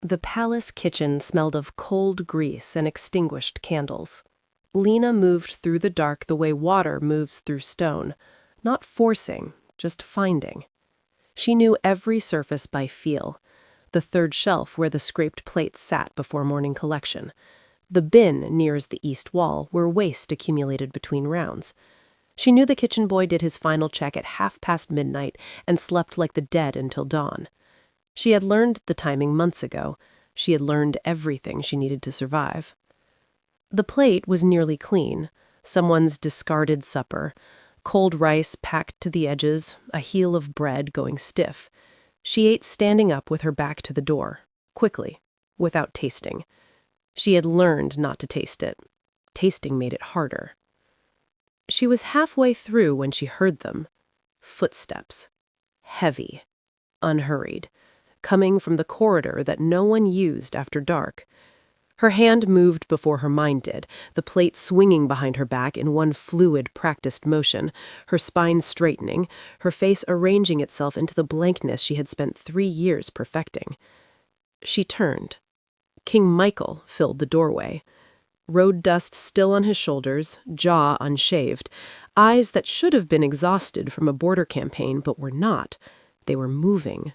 The palace kitchen smelled of cold grease and extinguished candles. Lena moved through the dark the way water moves through stone, not forcing, just finding. She knew every surface by feel. The third shelf where the scraped plates sat before morning collection. The bin nearest the east wall where waste accumulated between rounds. She knew the kitchen boy did his final check at midnight and slept like the dead until dawn. She had learned the timing months ago. She had learned everything she needed to survive. The plate was nearly clean, someone's discarded supper, cold rice packed to the edges, a heel of bread going stiff. She ate standing up with her back to the door, quickly, without tasting. She had learned not to taste it. Tasting made it harder. She was halfway through when she heard them. Footsteps. Heavy. Unhurried. Coming from the corridor that no one used after dark. Her hand moved before her mind did, the plate swinging behind her back in one fluid, practiced motion, her spine straightening, her face arranging itself into the blankness she had spent 3 years perfecting. She turned. King Michael filled the doorway. Road dust still on his shoulders, jaw unshaved, eyes that should have been exhausted from a border campaign but were not. They were moving.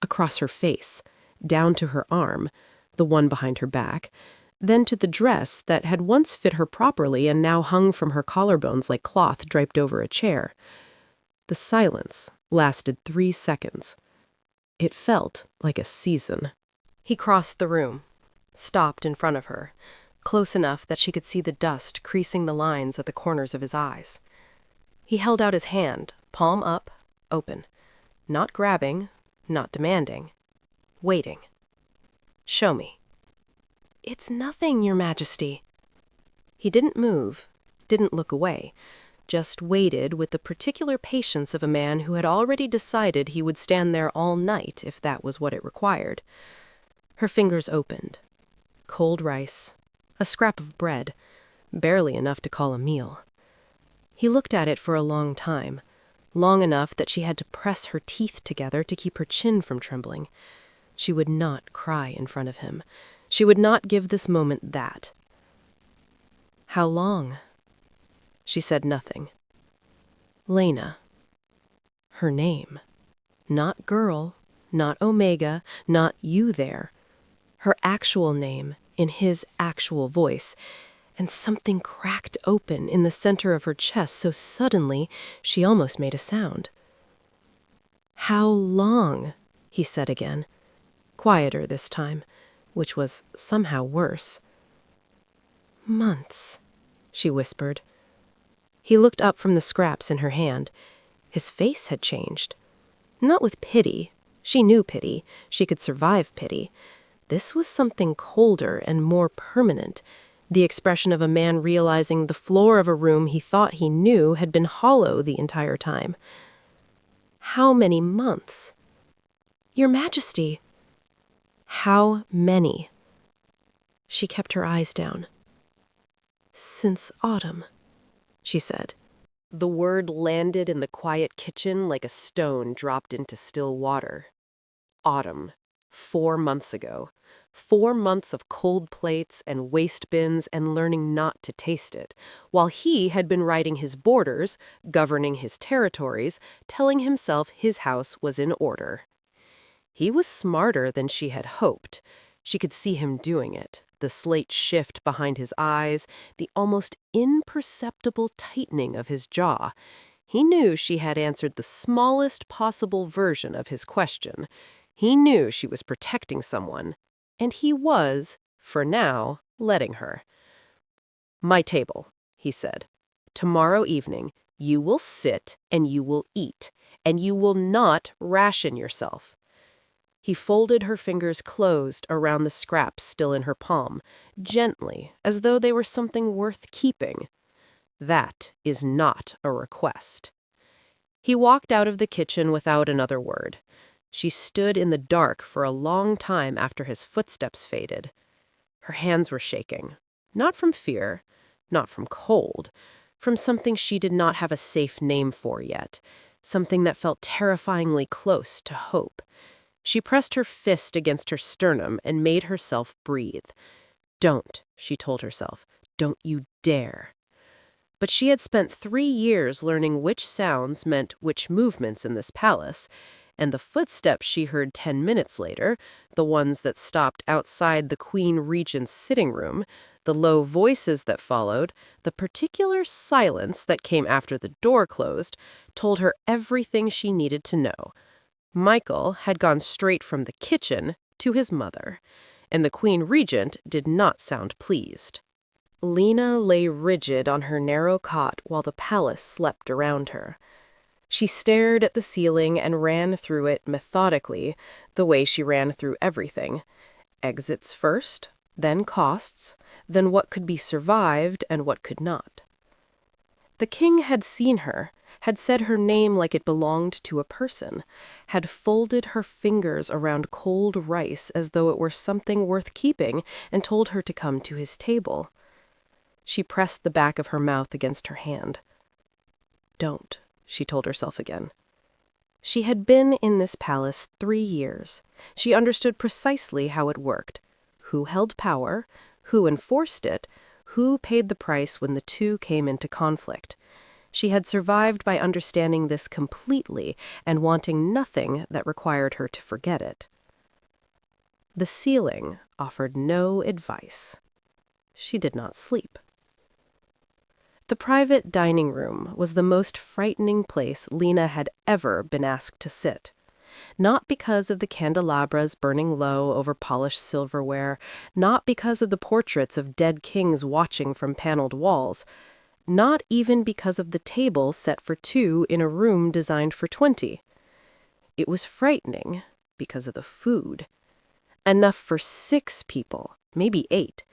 Across her face, down to her arm, the one behind her back, then to the dress that had once fit her properly and now hung from her collarbones like cloth draped over a chair. The silence lasted 3 seconds. It felt like a season. He crossed the room, stopped in front of her, close enough that she could see the dust creasing the lines at the corners of his eyes. He held out his hand, palm up, open, not grabbing, not demanding, waiting. Show me. It's nothing, Your Majesty. He didn't move, didn't look away, just waited with the particular patience of a man who had already decided he would stand there all night if that was what it required. Her fingers opened. Cold rice, a scrap of bread, barely enough to call a meal. He looked at it for a long time. Long enough that she had to press her teeth together to keep her chin from trembling. She would not cry in front of him. She would not give this moment that. How long? She said nothing. Lena. Her name. Not girl, not Omega, not you there. Her actual name, in his actual voice. And something cracked open in the center of her chest so suddenly she almost made a sound. How long? He said again, quieter this time, which was somehow worse. Months, she whispered. He looked up from the scraps in her hand. His face had changed. Not with pity. She knew pity. She could survive pity. This was something colder and more permanent. The expression of a man realizing the floor of a room he thought he knew had been hollow the entire time. How many months? Your Majesty. How many? She kept her eyes down. Since autumn, she said. The word landed in the quiet kitchen like a stone dropped into still water. Autumn. 4 months ago. 4 months of cold plates and waste bins and learning not to taste it, while he had been writing his borders, governing his territories, telling himself his house was in order. He was smarter than she had hoped. She could see him doing it, the slate shift behind his eyes, the almost imperceptible tightening of his jaw. He knew she had answered the smallest possible version of his question. He knew she was protecting someone. And he was, for now, letting her. My table, he said. Tomorrow evening, you will sit and you will eat, and you will not ration yourself. He folded her fingers closed around the scraps still in her palm, gently, as though they were something worth keeping. That is not a request. He walked out of the kitchen without another word. She stood in the dark for a long time after his footsteps faded. Her hands were shaking, not from fear, not from cold, from something she did not have a safe name for yet, something that felt terrifyingly close to hope. She pressed her fist against her sternum and made herself breathe. Don't, she told herself. Don't you dare. But she had spent 3 years learning which sounds meant which movements in this palace, and the footsteps she heard 10 minutes later, the ones that stopped outside the Queen Regent's sitting room, the low voices that followed, the particular silence that came after the door closed, told her everything she needed to know. Michael had gone straight from the kitchen to his mother, and the Queen Regent did not sound pleased. Lena lay rigid on her narrow cot while the palace slept around her. She stared at the ceiling and ran through it methodically, the way she ran through everything. Exits first, then costs, then what could be survived and what could not. The king had seen her, had said her name like it belonged to a person, had folded her fingers around cold rice as though it were something worth keeping, and told her to come to his table. She pressed the back of her mouth against her hand. Don't, she told herself again. She had been in this palace 3 years. She understood precisely how it worked. Who held power, who enforced it, who paid the price when the two came into conflict. She had survived by understanding this completely and wanting nothing that required her to forget it. The ceiling offered no advice. She did not sleep. The private dining room was the most frightening place Lena had ever been asked to sit. Not because of the candelabras burning low over polished silverware, not because of the portraits of dead kings watching from paneled walls, not even because of the table set for 2 in a room designed for 20. It was frightening because of the food. Enough for 6 people, maybe 8.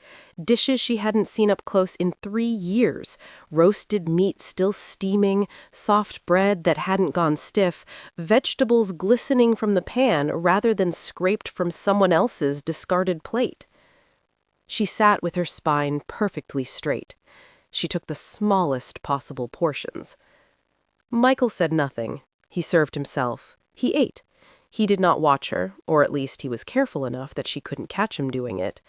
Dishes she hadn't seen up close in 3 years. Roasted meat still steaming, soft bread that hadn't gone stiff, vegetables glistening from the pan rather than scraped from someone else's discarded plate. She sat with her spine perfectly straight. She took the smallest possible portions. Michael said nothing. He served himself. He ate. He did not watch her, or at least he was careful enough that she couldn't catch him doing it.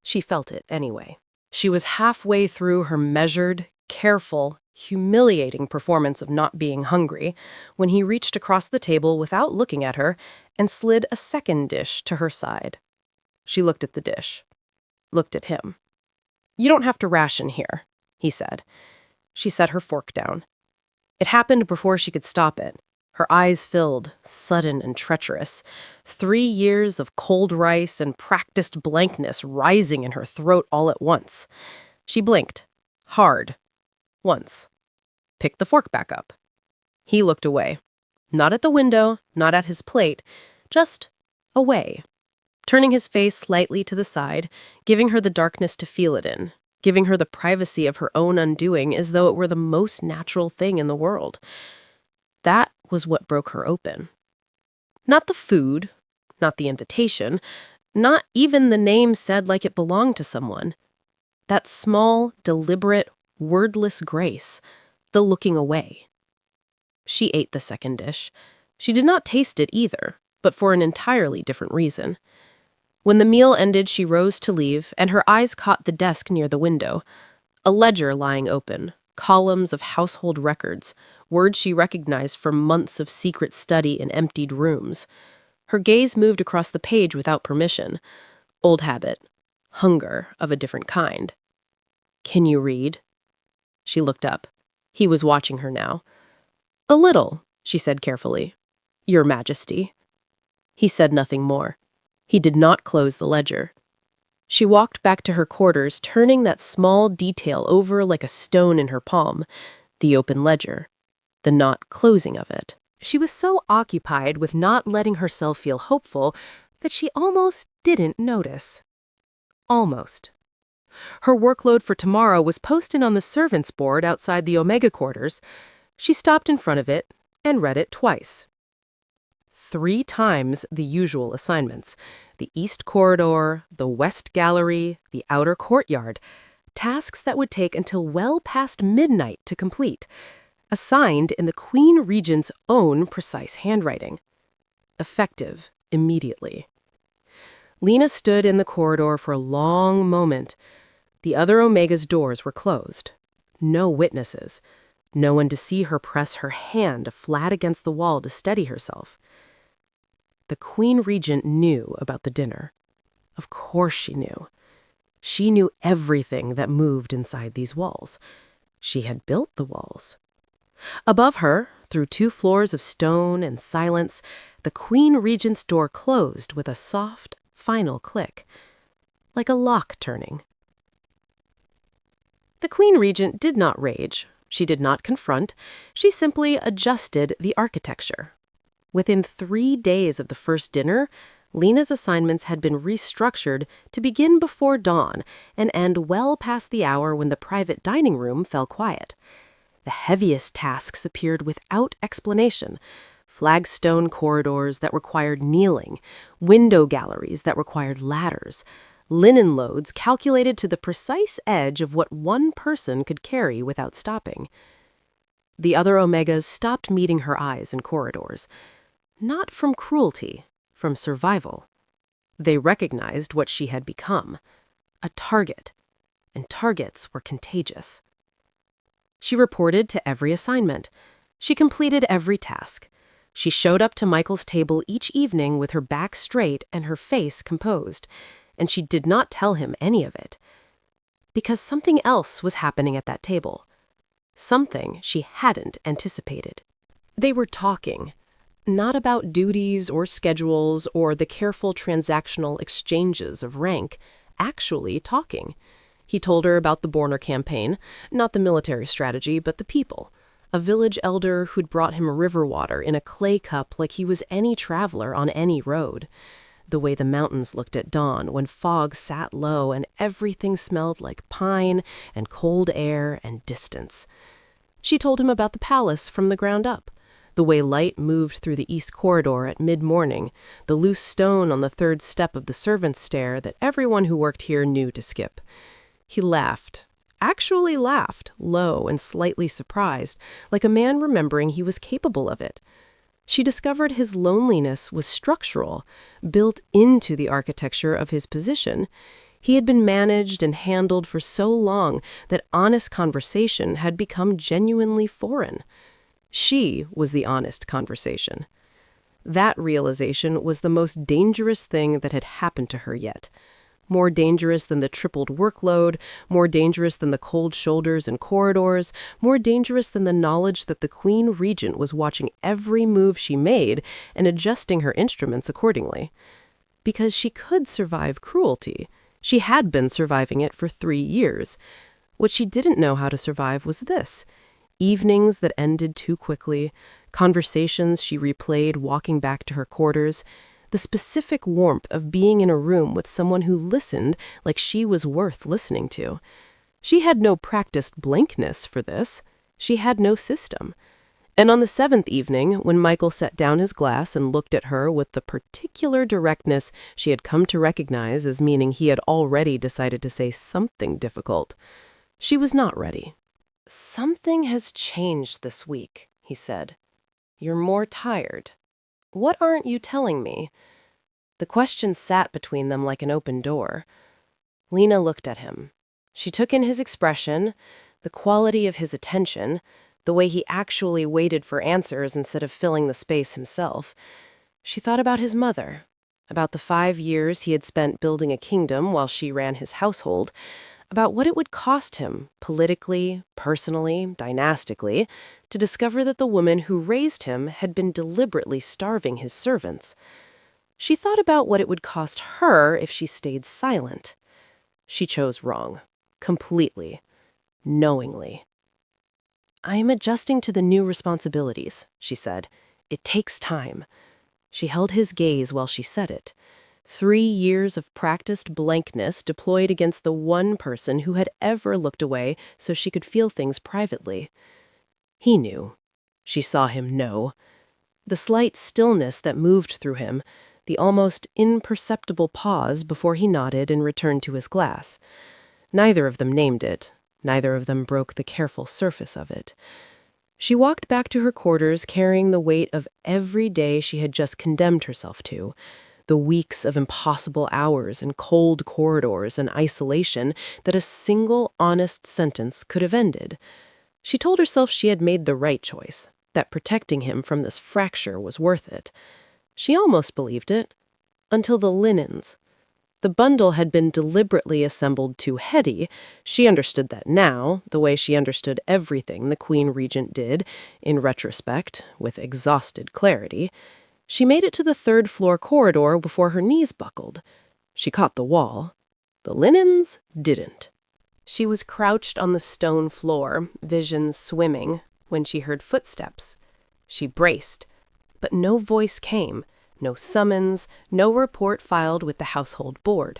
She felt it anyway. She was halfway through her measured, careful, humiliating performance of not being hungry when he reached across the table without looking at her and slid a second dish to her side. She looked at the dish. Looked at him. "You don't have to ration here," he said. She set her fork down. It happened before she could stop it. Her eyes filled, sudden and treacherous. 3 years of cold rice and practiced blankness rising in her throat all at once. She blinked. Hard. Once. Picked the fork back up. He looked away. Not at the window, not at his plate, just away. Turning his face slightly to the side, giving her the darkness to feel it in, giving her the privacy of her own undoing as though it were the most natural thing in the world. That was what broke her open. Not the food, not the invitation, not even the name said like it belonged to someone. That small, deliberate, wordless grace, the looking away. She ate the second dish. She did not taste it either, but for an entirely different reason. When the meal ended, she rose to leave, and her eyes caught the desk near the window. A ledger lying open, columns of household records, words she recognized from months of secret study in emptied rooms. Her gaze moved across the page without permission. Old habit. Hunger of a different kind. "Can you read?" She looked up. He was watching her now. "A little," she said carefully. "Your Majesty." He said nothing more. He did not close the ledger. She walked back to her quarters, turning that small detail over like a stone in her palm, the open ledger, the not closing of it. She was so occupied with not letting herself feel hopeful that she almost didn't notice. Almost. Her workload for tomorrow was posted on the servants' board outside the Omega quarters. She stopped in front of it and read it twice. 3 times the usual assignments: the East Corridor, the West Gallery, the Outer Courtyard. Tasks that would take until well past midnight to complete, assigned in the Queen Regent's own precise handwriting. Effective, immediately. Lena stood in the corridor for a long moment. The other Omega's doors were closed. No witnesses. No one to see her press her hand flat against the wall to steady herself. The Queen Regent knew about the dinner. Of course she knew. She knew everything that moved inside these walls. She had built the walls. Above her, through 2 floors of stone and silence, the Queen Regent's door closed with a soft, final click, like a lock turning. The Queen Regent did not rage. She did not confront. She simply adjusted the architecture. Within 3 days of the first dinner, Lena's assignments had been restructured to begin before dawn and end well past the hour when the private dining room fell quiet. The heaviest tasks appeared without explanation: flagstone corridors that required kneeling, window galleries that required ladders, linen loads calculated to the precise edge of what one person could carry without stopping. The other Omegas stopped meeting her eyes in corridors. Not from cruelty, from survival. They recognized what she had become: a target, and targets were contagious. She reported to every assignment. She completed every task. She showed up to Michael's table each evening with her back straight and her face composed, and she did not tell him any of it. Because something else was happening at that table. Something she hadn't anticipated. They were talking. Not about duties or schedules or the careful transactional exchanges of rank, actually talking. He told her about the Borner campaign, not the military strategy, but the people. A village elder who'd brought him river water in a clay cup like he was any traveler on any road. The way the mountains looked at dawn when fog sat low and everything smelled like pine and cold air and distance. She told him about the palace from the ground up. The way light moved through the east corridor at mid-morning, the loose stone on the 3rd step of the servants' stair that everyone who worked here knew to skip. He laughed, actually laughed, low and slightly surprised, like a man remembering he was capable of it. She discovered his loneliness was structural, built into the architecture of his position. He had been managed and handled for so long that honest conversation had become genuinely foreign. She was the honest conversation. That realization was the most dangerous thing that had happened to her yet. More dangerous than the tripled workload, more dangerous than the cold shoulders and corridors, more dangerous than the knowledge that the Queen Regent was watching every move she made and adjusting her instruments accordingly. Because she could survive cruelty. She had been surviving it for 3 years. What she didn't know how to survive was this: evenings that ended too quickly, conversations she replayed walking back to her quarters, the specific warmth of being in a room with someone who listened like she was worth listening to. She had no practiced blankness for this. She had no system. And on the 7th evening, when Michael set down his glass and looked at her with the particular directness she had come to recognize as meaning he had already decided to say something difficult, she was not ready. "Something has changed this week," he said. "You're more tired. What aren't you telling me?" The question sat between them like an open door. Lena looked at him. She took in his expression, the quality of his attention, the way he actually waited for answers instead of filling the space himself. She thought about his mother, about the 5 years he had spent building a kingdom while she ran his household, about what it would cost him, politically, personally, dynastically, to discover that the woman who raised him had been deliberately starving his servants. She thought about what it would cost her if she stayed silent. She chose wrong. Completely. Knowingly. "I am adjusting to the new responsibilities," she said. "It takes time." She held his gaze while she said it. 3 years of practiced blankness deployed against the one person who had ever looked away so she could feel things privately. He knew. She saw him know. The slight stillness that moved through him, the almost imperceptible pause before he nodded and returned to his glass. Neither of them named it. Neither of them broke the careful surface of it. She walked back to her quarters carrying the weight of every day she had just condemned herself to, the weeks of impossible hours in cold corridors and isolation that a single honest sentence could have ended. She told herself she had made the right choice, that protecting him from this fracture was worth it. She almost believed it, until the linens. The bundle had been deliberately assembled too heady. She understood that now, the way she understood everything the Queen Regent did, in retrospect, with exhausted clarity. She made it to the third-floor corridor before her knees buckled. She caught the wall. The linens didn't. She was crouched on the stone floor, visions swimming, when she heard footsteps. She braced, but no voice came. No summons, no report filed with the household board.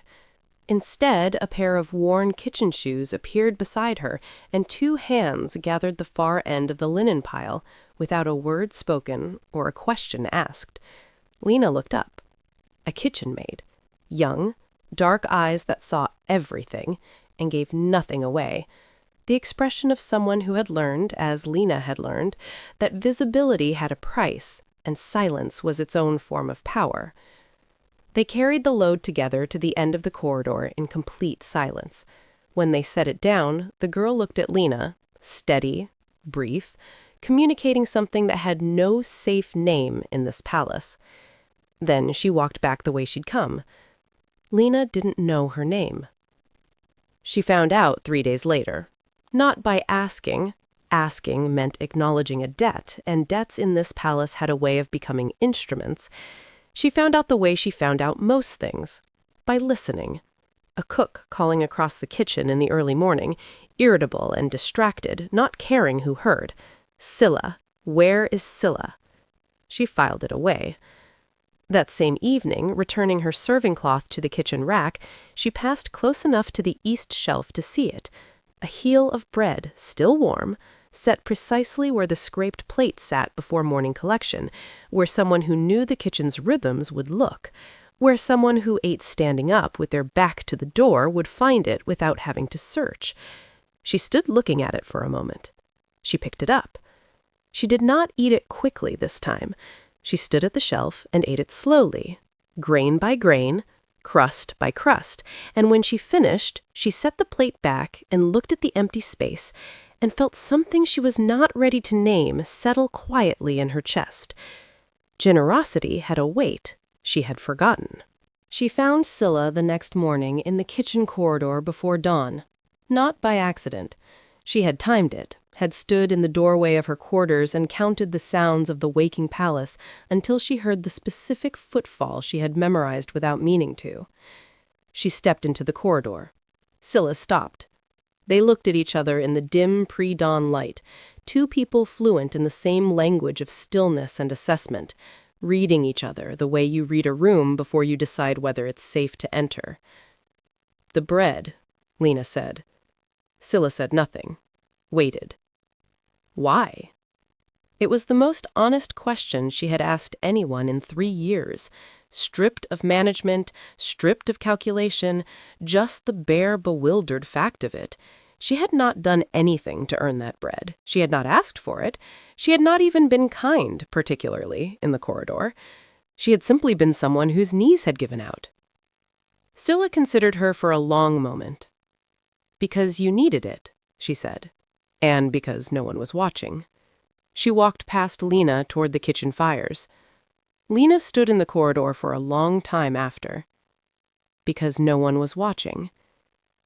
Instead, a pair of worn kitchen shoes appeared beside her, and two hands gathered the far end of the linen pile, without a word spoken or a question asked. Lena looked up. A kitchen maid, young, dark eyes that saw everything and gave nothing away. The expression of someone who had learned, as Lena had learned, that visibility had a price, and silence was its own form of power. They carried the load together to the end of the corridor in complete silence. When they set it down, the girl looked at Lena, steady, brief, communicating something that had no safe name in this palace. Then she walked back the way she'd come. Lena didn't know her name. She found out 3 days later. Not by asking. Asking meant acknowledging a debt, and debts in this palace had a way of becoming instruments. She found out the way she found out most things, by listening. A cook calling across the kitchen in the early morning, irritable and distracted, not caring who heard. Scylla, where is Scylla? She filed it away. That same evening, returning her serving cloth to the kitchen rack, she passed close enough to the east shelf to see it. A heel of bread, still warm, set precisely where the scraped plate sat before morning collection, where someone who knew the kitchen's rhythms would look, where someone who ate standing up with their back to the door would find it without having to search. She stood looking at it for a moment. She picked it up. She did not eat it quickly this time. She stood at the shelf and ate it slowly, grain by grain, crust by crust, and when she finished, she set the plate back and looked at the empty space and felt something she was not ready to name settle quietly in her chest. Generosity had a weight she had forgotten. She found Scylla the next morning in the kitchen corridor before dawn. Not by accident. She had timed it, had stood in the doorway of her quarters and counted the sounds of the waking palace until she heard the specific footfall she had memorized without meaning to. She stepped into the corridor. Scylla stopped. They looked at each other in the dim pre-dawn light, two people fluent in the same language of stillness and assessment, reading each other the way you read a room before you decide whether it's safe to enter. "The bread," Lena said. Scylla said nothing, waited. Why? It was the most honest question she had asked anyone in 3 years. Stripped of management, stripped of calculation, just the bare, bewildered fact of it. She had not done anything to earn that bread. She had not asked for it. She had not even been kind, particularly, in the corridor. She had simply been someone whose knees had given out. Scylla considered her for a long moment. "Because you needed it," she said, and because no one was watching. She walked past Lena toward the kitchen fires. Lena stood in the corridor for a long time after. Because no one was watching.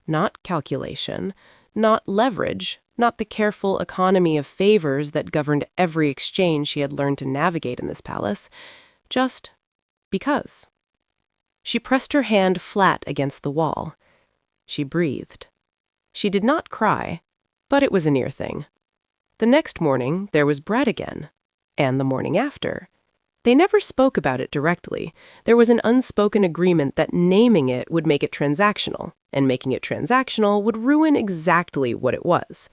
Not calculation, not leverage, not the careful economy of favors that governed every exchange she had learned to navigate in this palace. Just because. She pressed her hand flat against the wall. She breathed. She did not cry, but it was a near thing. The next morning, there was bread again, and the morning after. They never spoke about it directly. There was an unspoken agreement that naming it would make it transactional, and making it transactional would ruin exactly what it was.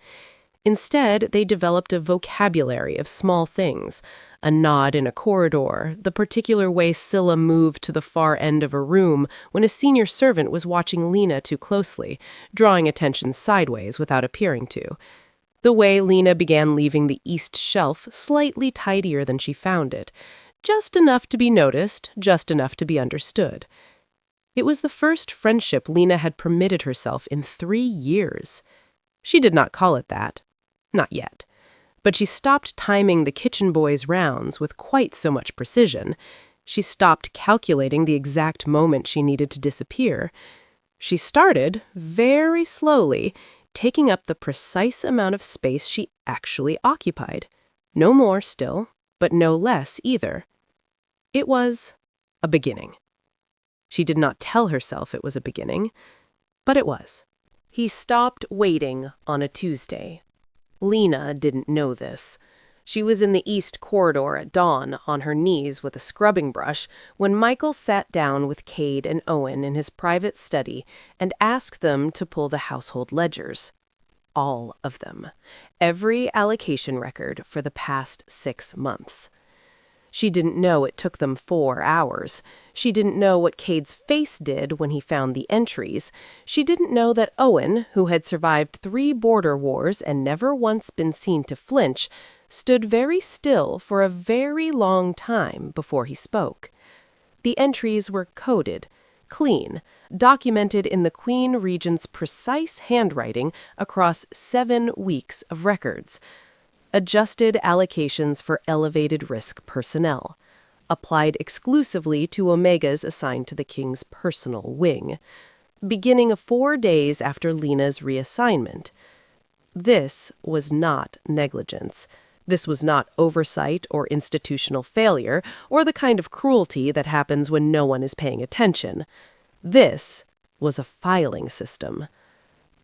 Instead, they developed a vocabulary of small things, a nod in a corridor, the particular way Scylla moved to the far end of a room when a senior servant was watching Lena too closely, drawing attention sideways without appearing to. The way Lena began leaving the east shelf slightly tidier than she found it, just enough to be noticed, just enough to be understood. It was the first friendship Lena had permitted herself in 3 years. She did not call it that. Not yet. But she stopped timing the kitchen boy's rounds with quite so much precision. She stopped calculating the exact moment she needed to disappear. She started, very slowly, taking up the precise amount of space she actually occupied. No more still, but no less either. It was a beginning. She did not tell herself it was a beginning, but it was. He stopped waiting on a Tuesday. Lena didn't know this. She was in the east corridor at dawn, on her knees with a scrubbing brush, when Michael sat down with Cade and Owen in his private study and asked them to pull the household ledgers. All of them. Every allocation record for the past 6 months. She didn't know it took them 4 hours. She didn't know what Cade's face did when he found the entries. She didn't know that Owen, who had survived 3 border wars and never once been seen to flinch, stood very still for a very long time before he spoke. The entries were coded, clean, documented in the Queen Regent's precise handwriting across 7 weeks of records. Adjusted allocations for elevated risk personnel, applied exclusively to Omegas assigned to the King's personal wing, beginning 4 days after Lena's reassignment. This was not negligence. This was not oversight or institutional failure or the kind of cruelty that happens when no one is paying attention. This was a filing system.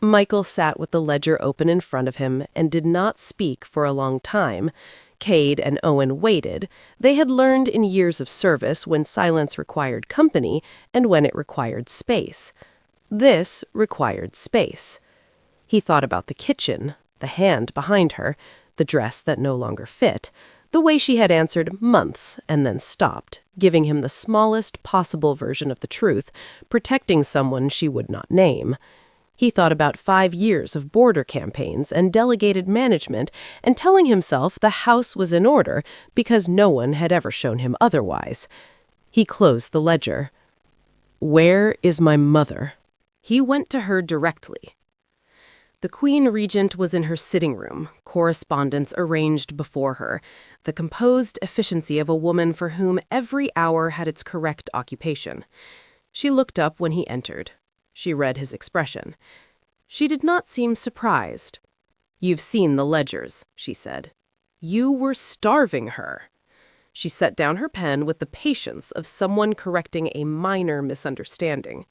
Michael sat with the ledger open in front of him and did not speak for a long time. Cade and Owen waited. They had learned in years of service when silence required company and when it required space. This required space. He thought about the kitchen, the hand behind her, the dress that no longer fit, the way she had answered months and then stopped, giving him the smallest possible version of the truth, protecting someone she would not name. He thought about 5 years of border campaigns and delegated management and telling himself the house was in order because no one had ever shown him otherwise. He closed the ledger. "Where is my mother?" He went to her directly. The Queen Regent was in her sitting room, correspondence arranged before her, the composed efficiency of a woman for whom every hour had its correct occupation. She looked up when he entered. She read his expression. She did not seem surprised. "You've seen the ledgers," she said. "You were starving her." She set down her pen with the patience of someone correcting a minor misunderstanding.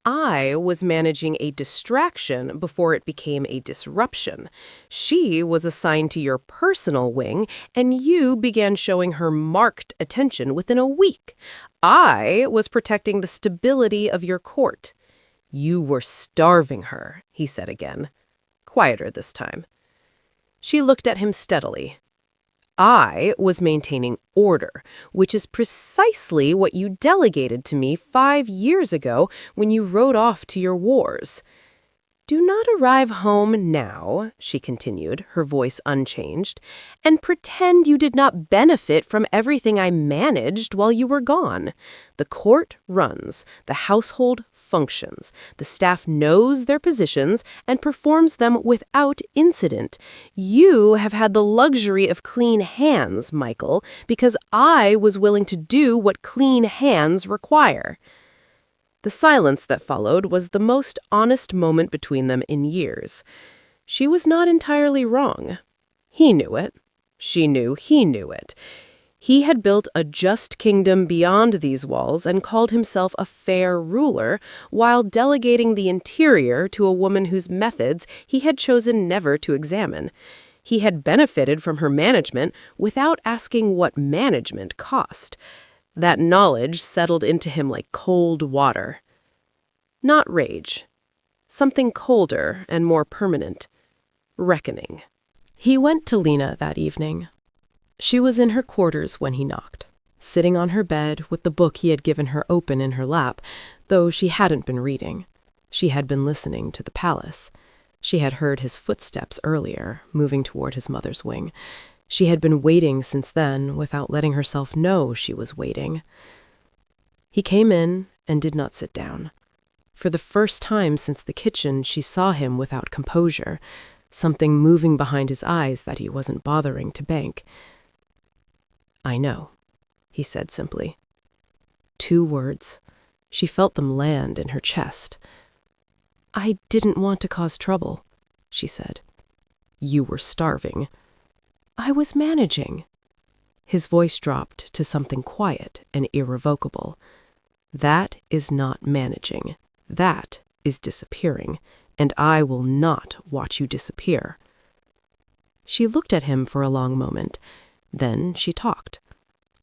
"I was managing a distraction before it became a disruption. She was assigned to your personal wing, and you began showing her marked attention within a week. I was protecting the stability of your court. You were starving her," he said again, quieter this time. She looked at him steadily. "I was maintaining order, which is precisely what you delegated to me 5 years ago when you rode off to your wars. Do not arrive home now," she continued, her voice unchanged, "and pretend you did not benefit from everything I managed while you were gone. The court runs, the household functions, the staff knows their positions and performs them without incident. You have had the luxury of clean hands, Michael, because I was willing to do what clean hands require." The silence that followed was the most honest moment between them in years. She was not entirely wrong. He knew it. She knew he knew it. He had built a just kingdom beyond these walls and called himself a fair ruler, while delegating the interior to a woman whose methods he had chosen never to examine. He had benefited from her management without asking what management cost. That knowledge settled into him like cold water. Not rage. Something colder and more permanent. Reckoning. He went to Lena that evening. She was in her quarters when he knocked, sitting on her bed with the book he had given her open in her lap, though she hadn't been reading. She had been listening to the palace. She had heard his footsteps earlier, moving toward his mother's wing. She had been waiting since then, without letting herself know she was waiting. He came in and did not sit down. For the first time since the kitchen, she saw him without composure, something moving behind his eyes that he wasn't bothering to bank. "I know," he said simply. 2 words. She felt them land in her chest. "I didn't want to cause trouble," she said. "You were starving." "I was managing." His voice dropped to something quiet and irrevocable. "That is not managing. That is disappearing, and I will not watch you disappear." She looked at him for a long moment. Then she talked.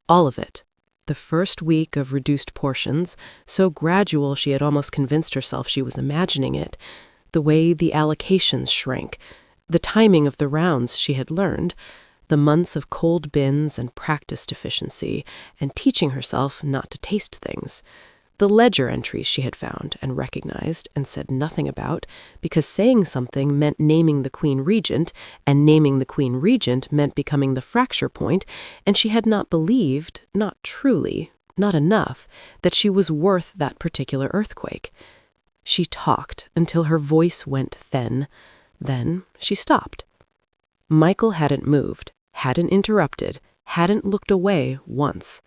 All of it. The first week of reduced portions, so gradual she had almost convinced herself she was imagining it, the way the allocations shrank, the timing of the rounds she had learned, the months of cold bins and practice deficiency, and teaching herself not to taste things. The ledger entries she had found and recognized and said nothing about, because saying something meant naming the Queen Regent, and naming the Queen Regent meant becoming the fracture point, and she had not believed, not truly, not enough, that she was worth that particular earthquake. She talked until her voice went thin. Then she stopped. Michael hadn't moved, hadn't interrupted, hadn't looked away once.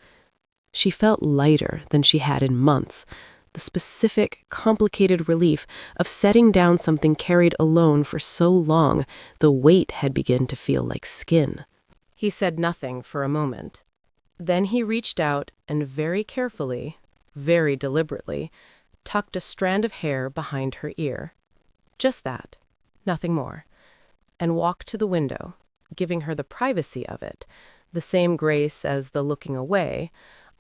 She felt lighter than she had in months, the specific, complicated relief of setting down something carried alone for so long, the weight had begun to feel like skin. He said nothing for a moment. Then he reached out and very carefully, very deliberately, tucked a strand of hair behind her ear. Just that, nothing more, and walked to the window, giving her the privacy of it, the same grace as the looking away,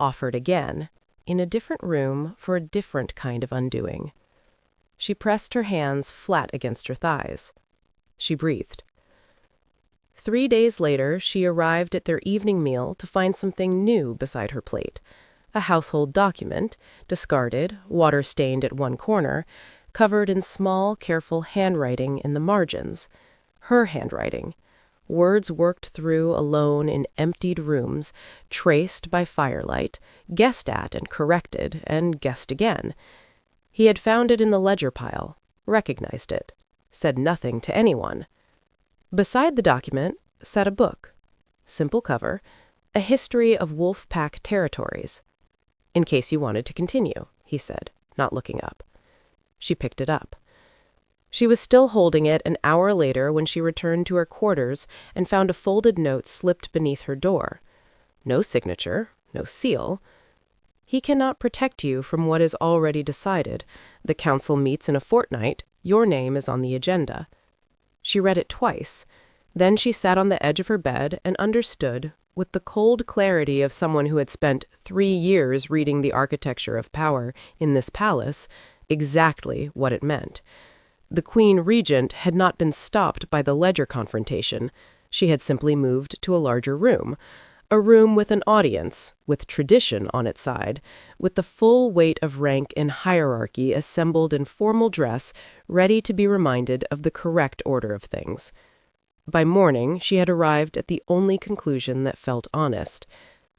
offered again, in a different room for a different kind of undoing. She pressed her hands flat against her thighs. She breathed. 3 days later, she arrived at their evening meal to find something new beside her plate. A household document, discarded, water-stained at one corner, covered in small, careful handwriting in the margins. Her handwriting. Words worked through alone in emptied rooms, traced by firelight, guessed at and corrected, and guessed again. He had found it in the ledger pile, recognized it, said nothing to anyone. Beside the document sat a book, simple cover, a history of wolf pack territories. "In case you wanted to continue," he said, not looking up. She picked it up. She was still holding it an hour later when she returned to her quarters and found a folded note slipped beneath her door. No signature, no seal. "He cannot protect you from what is already decided. The council meets in a fortnight. Your name is on the agenda." She read it twice. Then she sat on the edge of her bed and understood, with the cold clarity of someone who had spent 3 years reading the architecture of power in this palace, exactly what it meant. The Queen Regent had not been stopped by the ledger confrontation. She had simply moved to a larger room, a room with an audience, with tradition on its side, with the full weight of rank and hierarchy assembled in formal dress, ready to be reminded of the correct order of things. By morning, she had arrived at the only conclusion that felt honest.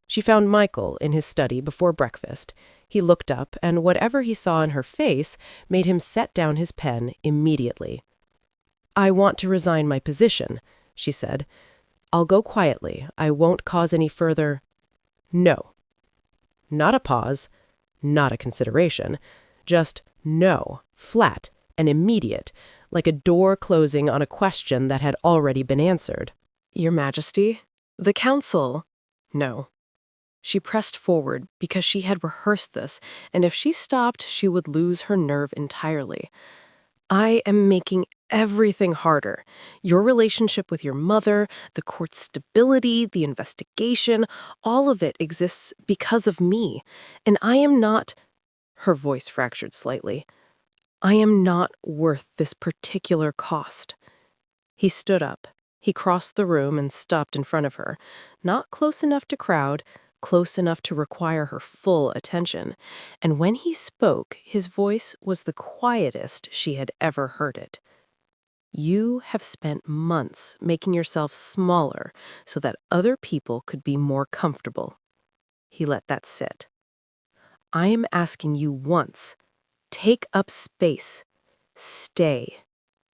She found Michael in his study before breakfast. He looked up, and whatever he saw in her face made him set down his pen immediately. "I want to resign my position," she said. "I'll go quietly. I won't cause any further—" No. Not a pause, not a consideration. Just no, flat and immediate, like a door closing on a question that had already been answered. "Your Majesty, the council—" No. She pressed forward because she had rehearsed this, and if she stopped, she would lose her nerve entirely. "I am making everything harder. Your relationship with your mother, the court's stability, the investigation, all of it exists because of me. And I am not—" Her voice fractured slightly. "I am not worth this particular cost." He stood up. He crossed the room and stopped in front of her, not close enough to crowd, close enough to require her full attention. And when he spoke, his voice was the quietest she had ever heard it. You have spent months making yourself smaller so that other people could be more comfortable. He let that sit. I am asking you once. Take up space. Stay.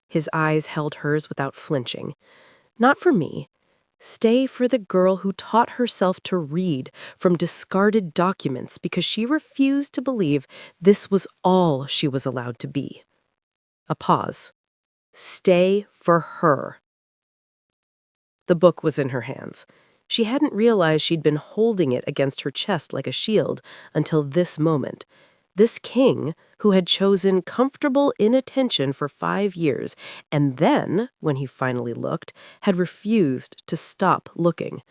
His eyes held hers without flinching. Not for me. Stay for the girl who taught herself to read from discarded documents because she refused to believe this was all she was allowed to be. A pause. Stay for her. The book was in her hands. She hadn't realized she'd been holding it against her chest like a shield until this moment. This king, who had chosen comfortable inattention for 5 years, and then, when he finally looked, had refused to stop looking.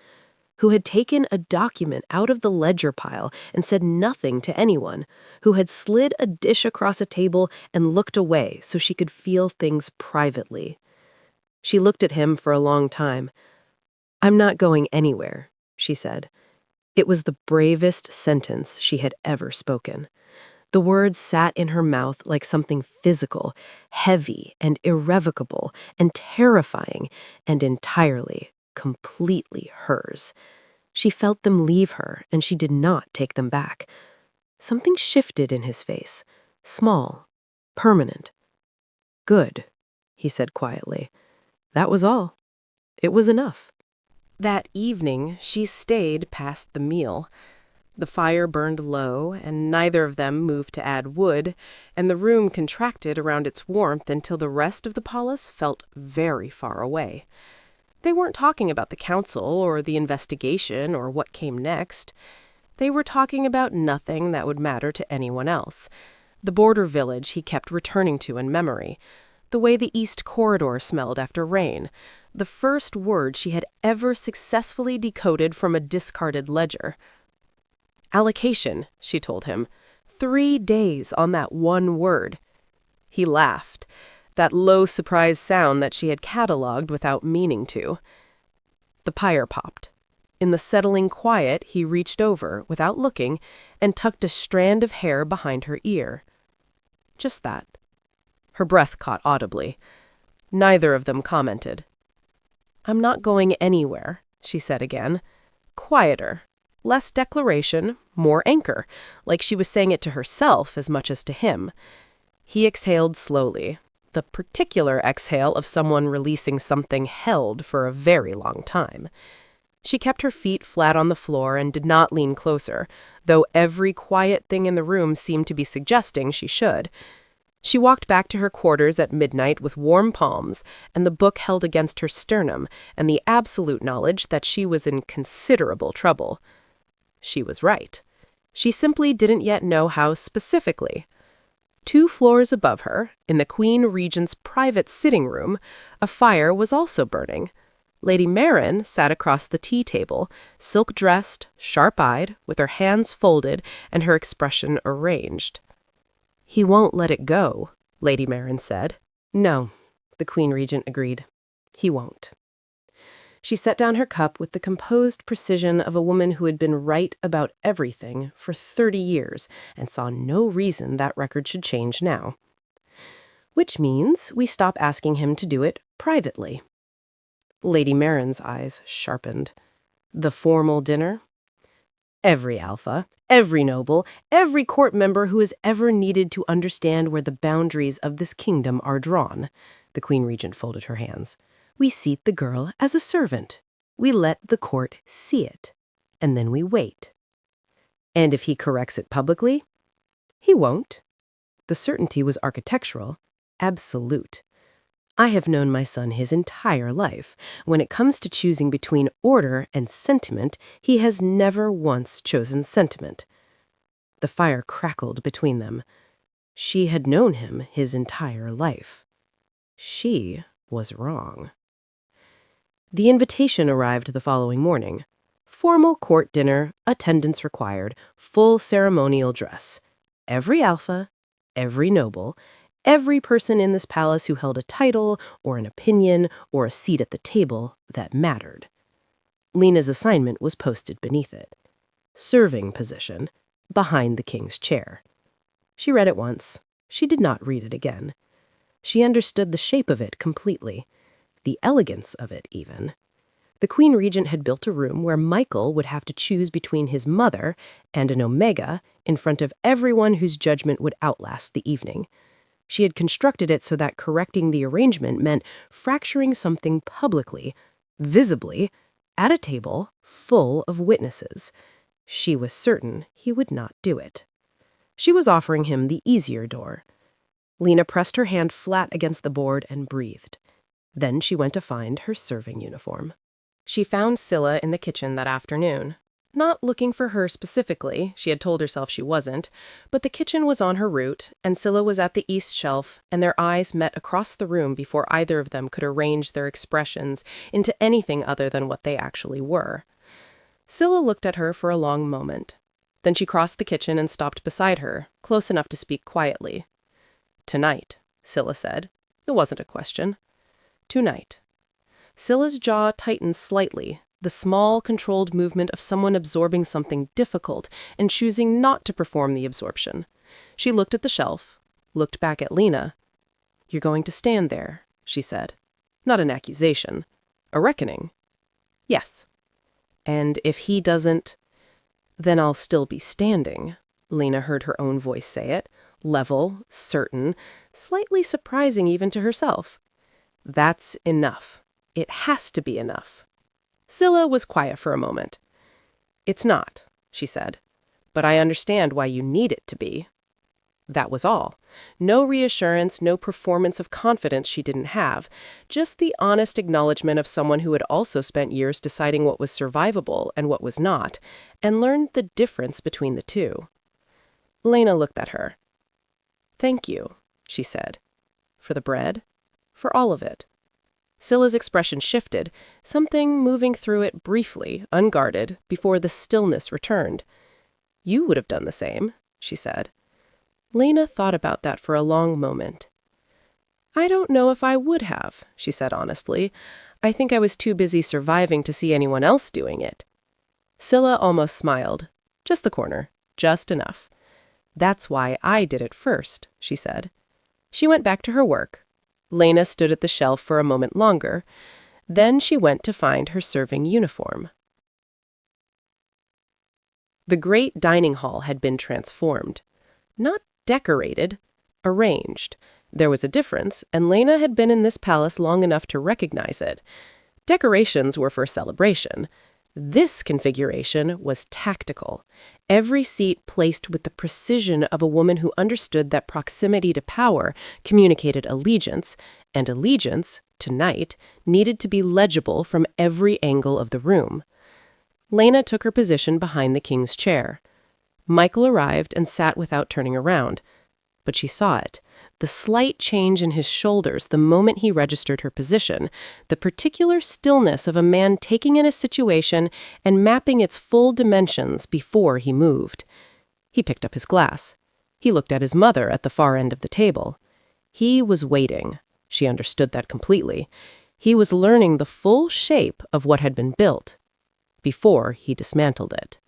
Who had taken a document out of the ledger pile and said nothing to anyone. Who had slid a dish across a table and looked away so she could feel things privately. She looked at him for a long time. "I'm not going anywhere," she said. It was the bravest sentence she had ever spoken. The words sat in her mouth like something physical, heavy and irrevocable and terrifying and entirely, completely hers. She felt them leave her, and she did not take them back. Something shifted in his face, small, permanent. "Good," he said quietly. That was all. It was enough. That evening, she stayed past the meal. The fire burned low, and neither of them moved to add wood, and the room contracted around its warmth until the rest of the palace felt very far away. They weren't talking about the council or the investigation or what came next. They were talking about nothing that would matter to anyone else. The border village he kept returning to in memory. The way the East Corridor smelled after rain. The first word she had ever successfully decoded from a discarded ledger. "Allocation," she told him. 3 days on that one word. He laughed, that low surprise sound that she had catalogued without meaning to. The pyre popped. In the settling quiet, he reached over, without looking, and tucked a strand of hair behind her ear. Just that. Her breath caught audibly. Neither of them commented. "I'm not going anywhere," she said again. Quieter. Less declaration, more anchor, like she was saying it to herself as much as to him. He exhaled slowly, the particular exhale of someone releasing something held for a very long time. She kept her feet flat on the floor and did not lean closer, though every quiet thing in the room seemed to be suggesting she should. She walked back to her quarters at midnight with warm palms and the book held against her sternum and the absolute knowledge that she was in considerable trouble. She was right. She simply didn't yet know how specifically. 2 floors above her, in the Queen Regent's private sitting room, a fire was also burning. Lady Marin sat across the tea table, silk-dressed, sharp-eyed, with her hands folded and her expression arranged. "He won't let it go," Lady Marin said. "No," the Queen Regent agreed. "He won't." She set down her cup with the composed precision of a woman who had been right about everything for 30 years and saw no reason that record should change now. "Which means we stop asking him to do it privately." Lady Marin's eyes sharpened. "The formal dinner?" "Every alpha, every noble, every court member who has ever needed to understand where the boundaries of this kingdom are drawn." The Queen Regent folded her hands. "We seat the girl as a servant. We let the court see it. And then we wait. And if he corrects it publicly, he won't." The certainty was architectural, absolute. "I have known my son his entire life. When it comes to choosing between order and sentiment, he has never once chosen sentiment." The fire crackled between them. She had known him his entire life. She was wrong. The invitation arrived the following morning. Formal court dinner, attendance required, full ceremonial dress. Every alpha, every noble, every person in this palace who held a title or an opinion or a seat at the table that mattered. Lena's assignment was posted beneath it. Serving position, behind the king's chair. She read it once. She did not read it again. She understood the shape of it completely, the elegance of it even. The Queen Regent had built a room where Michael would have to choose between his mother and an omega in front of everyone whose judgment would outlast the evening. She had constructed it so that correcting the arrangement meant fracturing something publicly, visibly, at a table full of witnesses. She was certain he would not do it. She was offering him the easier door. Lena pressed her hand flat against the board and breathed. Then she went to find her serving uniform. She found Scylla in the kitchen that afternoon. Not looking for her specifically, she had told herself she wasn't, but the kitchen was on her route, and Scylla was at the east shelf, and their eyes met across the room before either of them could arrange their expressions into anything other than what they actually were. Scylla looked at her for a long moment. Then she crossed the kitchen and stopped beside her, close enough to speak quietly. "Tonight," Scylla said. It wasn't a question. "Tonight." Scylla's jaw tightened slightly, the small, controlled movement of someone absorbing something difficult and choosing not to perform the absorption. She looked at the shelf, looked back at Lena. "You're going to stand there," she said. Not an accusation. A reckoning. "Yes." "And if he doesn't, then I'll still be standing," Lena heard her own voice say it, level, certain, slightly surprising even to herself. "That's enough. It has to be enough." Scylla was quiet for a moment. "It's not," she said, "but I understand why you need it to be." That was all. No reassurance, no performance of confidence she didn't have, just the honest acknowledgement of someone who had also spent years deciding what was survivable and what was not, and learned the difference between the two. Lena looked at her. "Thank you," she said. "For the bread? For all of it." Scylla's expression shifted, something moving through it briefly, unguarded, before the stillness returned. "You would have done the same," she said. Lena thought about that for a long moment. "I don't know if I would have," she said honestly. "I think I was too busy surviving to see anyone else doing it." Scylla almost smiled. "Just the corner. Just enough." "That's why I did it first," she said. She went back to her work. Lena stood at the shelf for a moment longer. Then she went to find her serving uniform. The great dining hall had been transformed. Not decorated, arranged. There was a difference, and Lena had been in this palace long enough to recognize it. Decorations were for celebration. This configuration was tactical. Every seat placed with the precision of a woman who understood that proximity to power communicated allegiance, and allegiance, tonight, needed to be legible from every angle of the room. Lena took her position behind the king's chair. Michael arrived and sat without turning around. But she saw it, the slight change in his shoulders the moment he registered her position, the particular stillness of a man taking in a situation and mapping its full dimensions before he moved. He picked up his glass. He looked at his mother at the far end of the table. He was waiting. She understood that completely. He was learning the full shape of what had been built before he dismantled it.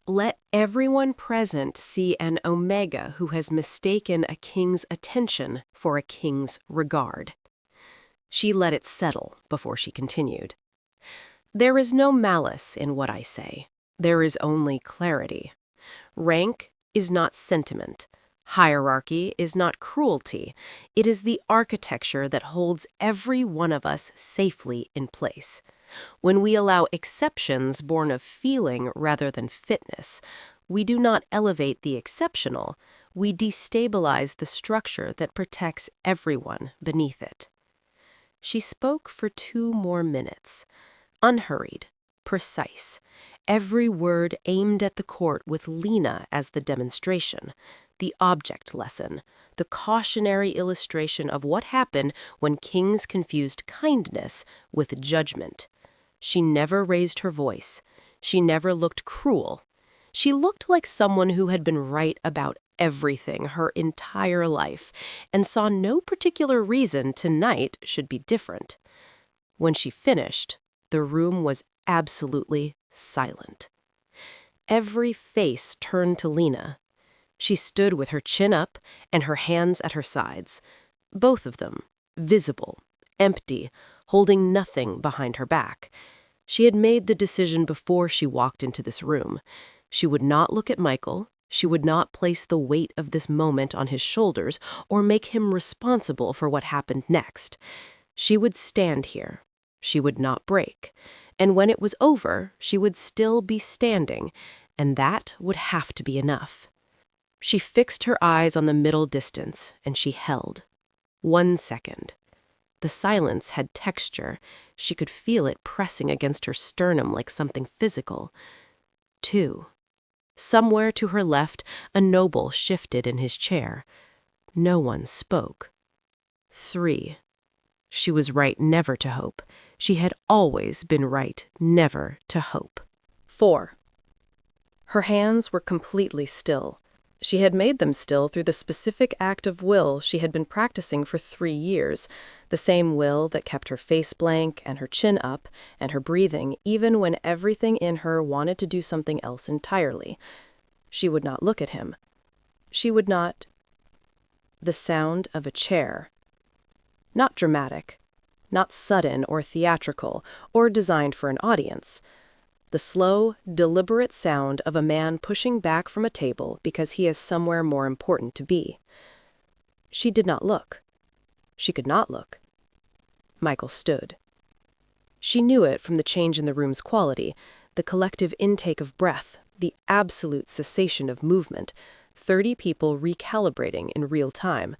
"Let everyone present see an omega who has mistaken a king's attention for a king's regard." She let it settle before she continued. "There is no malice in what I say. There is only clarity. Rank is not sentiment. Hierarchy is not cruelty. It is the architecture that holds every one of us safely in place. When we allow exceptions born of feeling rather than fitness, we do not elevate the exceptional, we destabilize the structure that protects everyone beneath it." She spoke for 2 more minutes, unhurried, precise, every word aimed at the court with Lena as the demonstration, the object lesson, the cautionary illustration of what happened when kings confused kindness with judgment. She never raised her voice. She never looked cruel. She looked like someone who had been right about everything her entire life and saw no particular reason tonight should be different. When she finished, the room was absolutely silent. Every face turned to Lena. She stood with her chin up and her hands at her sides, both of them, visible, empty, holding nothing behind her back. She had made the decision before she walked into this room. She would not look at Michael. She would not place the weight of this moment on his shoulders or make him responsible for what happened next. She would stand here. She would not break. And when it was over, she would still be standing, and that would have to be enough. She fixed her eyes on the middle distance, and she held. 1 second. The silence had texture. She could feel it pressing against her sternum like something physical. 2. Somewhere to her left, a noble shifted in his chair. No one spoke. 3. She was right never to hope. She had always been right never to hope. 4. Her hands were completely still. She had made them still through the specific act of will she had been practicing for 3 years, the same will that kept her face blank and her chin up and her breathing even when everything in her wanted to do something else entirely. She would not look at him. She would not. The sound of a chair. Not dramatic, not sudden or theatrical or designed for an audience. The slow, deliberate sound of a man pushing back from a table because he has somewhere more important to be. She did not look. She could not look. Michael stood. She knew it from the change in the room's quality, the collective intake of breath, the absolute cessation of movement, 30 people recalibrating in real time.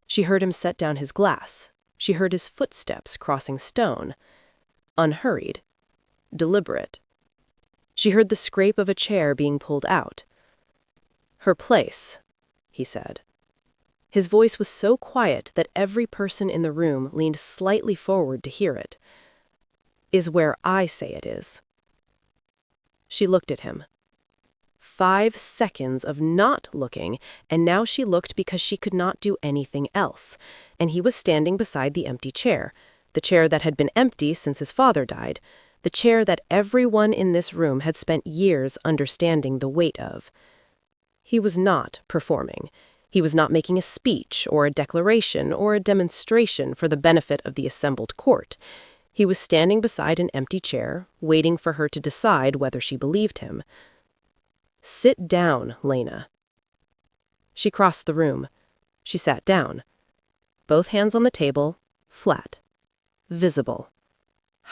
She heard him set down his glass. She heard his footsteps crossing stone. Unhurried. Deliberate. She heard the scrape of a chair being pulled out. "Her place," he said. His voice was so quiet that every person in the room leaned slightly forward to hear it. "Is where I say it is." She looked at him. 5 seconds of not looking, and now she looked because she could not do anything else. And he was standing beside the empty chair, the chair that had been empty since his father died, the chair that everyone in this room had spent years understanding the weight of. He was not performing. He was not making a speech or a declaration or a demonstration for the benefit of the assembled court. He was standing beside an empty chair, waiting for her to decide whether she believed him. "Sit down, Lena." She crossed the room. She sat down. Both hands on the table, flat, visible,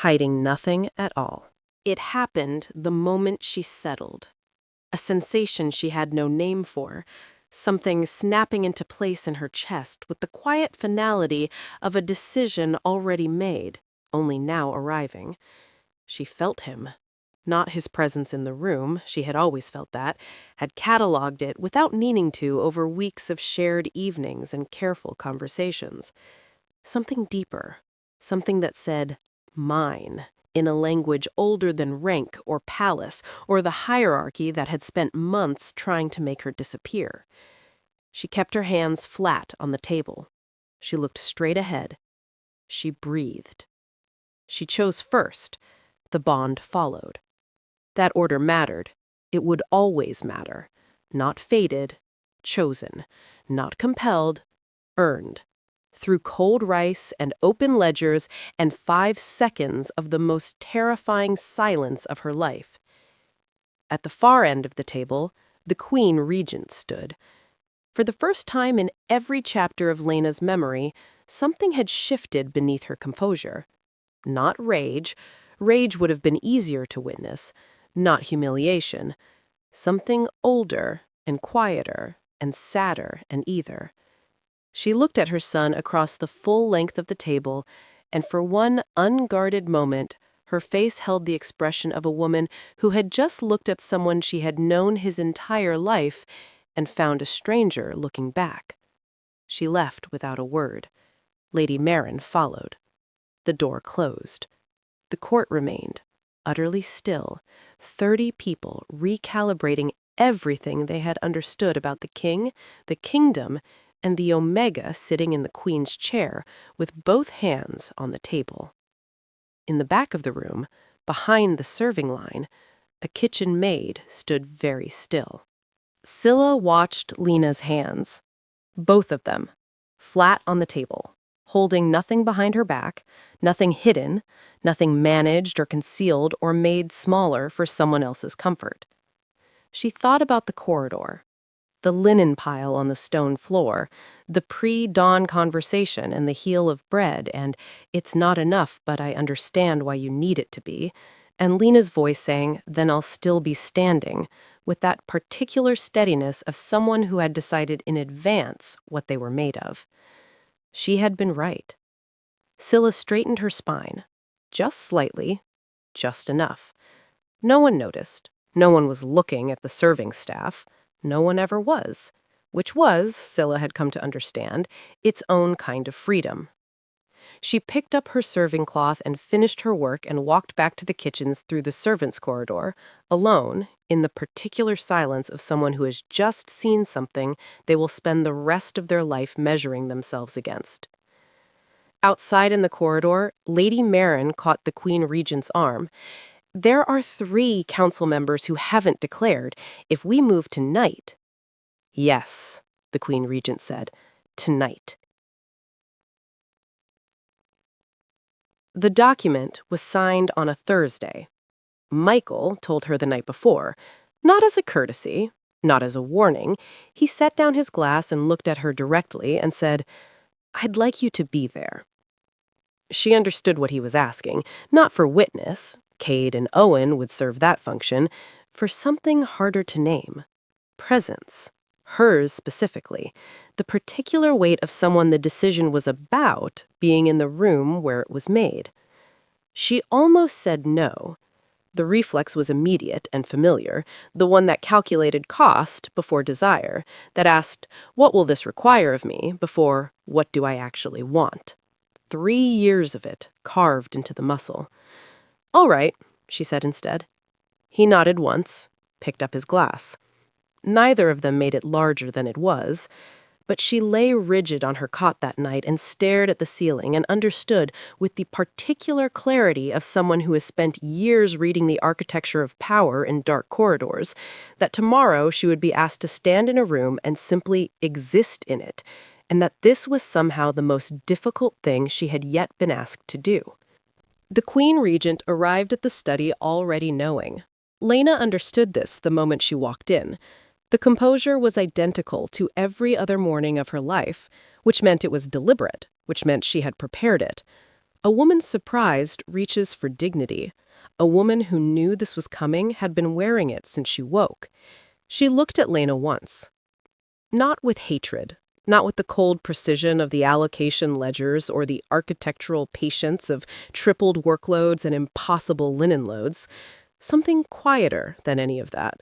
hiding nothing at all. It happened the moment she settled. A sensation she had no name for, something snapping into place in her chest with the quiet finality of a decision already made, only now arriving. She felt him. Not his presence in the room, she had always felt that, had catalogued it without needing to over weeks of shared evenings and careful conversations. Something deeper, something that said, "mine," in a language older than rank or palace or the hierarchy that had spent months trying to make her disappear. She kept her hands flat on the table. She looked straight ahead. She breathed. She chose first. The bond followed. That order mattered. It would always matter. Not fated, chosen. Not compelled, earned. Through cold rice and open ledgers and 5 seconds of the most terrifying silence of her life. At the far end of the table, the Queen Regent stood. For the first time in every chapter of Lena's memory, something had shifted beneath her composure. Not rage. Rage would have been easier to witness. Not humiliation. Something older and quieter and sadder and either. She looked at her son across the full length of the table, and for one unguarded moment, her face held the expression of a woman who had just looked at someone she had known his entire life and found a stranger looking back. She left without a word. Lady Marin followed. The door closed. The court remained, utterly still, 30 people recalibrating everything they had understood about the king, the kingdom, and the Omega sitting in the Queen's chair with both hands on the table. In the back of the room, behind the serving line, a kitchen maid stood very still. Scylla watched Lena's hands, both of them, flat on the table, holding nothing behind her back, nothing hidden, nothing managed or concealed or made smaller for someone else's comfort. She thought about the corridor, the linen pile on the stone floor, the pre-dawn conversation and the heel of bread, and "It's not enough, but I understand why you need it to be," and Lena's voice saying, "Then I'll still be standing," with that particular steadiness of someone who had decided in advance what they were made of. She had been right. Scylla straightened her spine, just slightly, just enough. No one noticed. No one was looking at the serving staff. No one ever was, which was, Scylla had come to understand, its own kind of freedom. She picked up her serving cloth and finished her work and walked back to the kitchens through the servants' corridor, alone, in the particular silence of someone who has just seen something they will spend the rest of their life measuring themselves against. Outside in the corridor, Lady Marin caught the Queen Regent's arm. "There are 3 council members who haven't declared. If we move tonight—" "Yes," the Queen Regent said, "tonight." The document was signed on a Thursday. Michael told her the night before, not as a courtesy, not as a warning. He set down his glass and looked at her directly and said, "I'd like you to be there." She understood what he was asking, not for witness. Cade and Owen would serve that function, for something harder to name. Presence. Hers specifically. The particular weight of someone the decision was about being in the room where it was made. She almost said no. The reflex was immediate and familiar, the one that calculated cost before desire, that asked, "What will this require of me?" before, "What do I actually want?" 3 years of it, carved into the muscle. "All right," she said instead. He nodded once, picked up his glass. Neither of them made it larger than it was, but she lay rigid on her cot that night and stared at the ceiling and understood, with the particular clarity of someone who has spent years reading the architecture of power in dark corridors, that tomorrow she would be asked to stand in a room and simply exist in it, and that this was somehow the most difficult thing she had yet been asked to do. The Queen Regent arrived at the study already knowing. Lena understood this the moment she walked in. The composure was identical to every other morning of her life, which meant it was deliberate, which meant she had prepared it. A woman surprised reaches for dignity. A woman who knew this was coming had been wearing it since she woke. She looked at Lena once. Not with hatred, not with the cold precision of the allocation ledgers or the architectural patience of tripled workloads and impossible linen loads. Something quieter than any of that.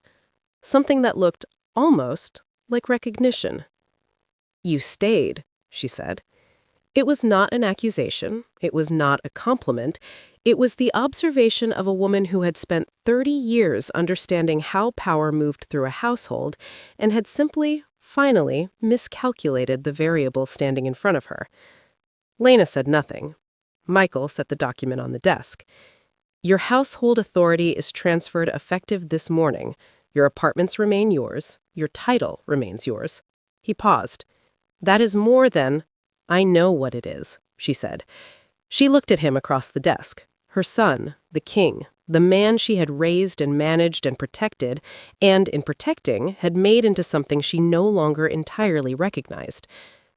Something that looked almost like recognition. "You stayed," she said. It was not an accusation. It was not a compliment. It was the observation of a woman who had spent 30 years understanding how power moved through a household and had simply, finally, miscalculated the variable standing in front of her. Lena said nothing. Michael set the document on the desk. "Your household authority is transferred effective this morning. Your apartments remain yours. Your title remains yours." He paused. "That is more than—" "I know what it is," she said. She looked at him across the desk. Her son, the king, the man she had raised and managed and protected, and, in protecting, had made into something she no longer entirely recognized.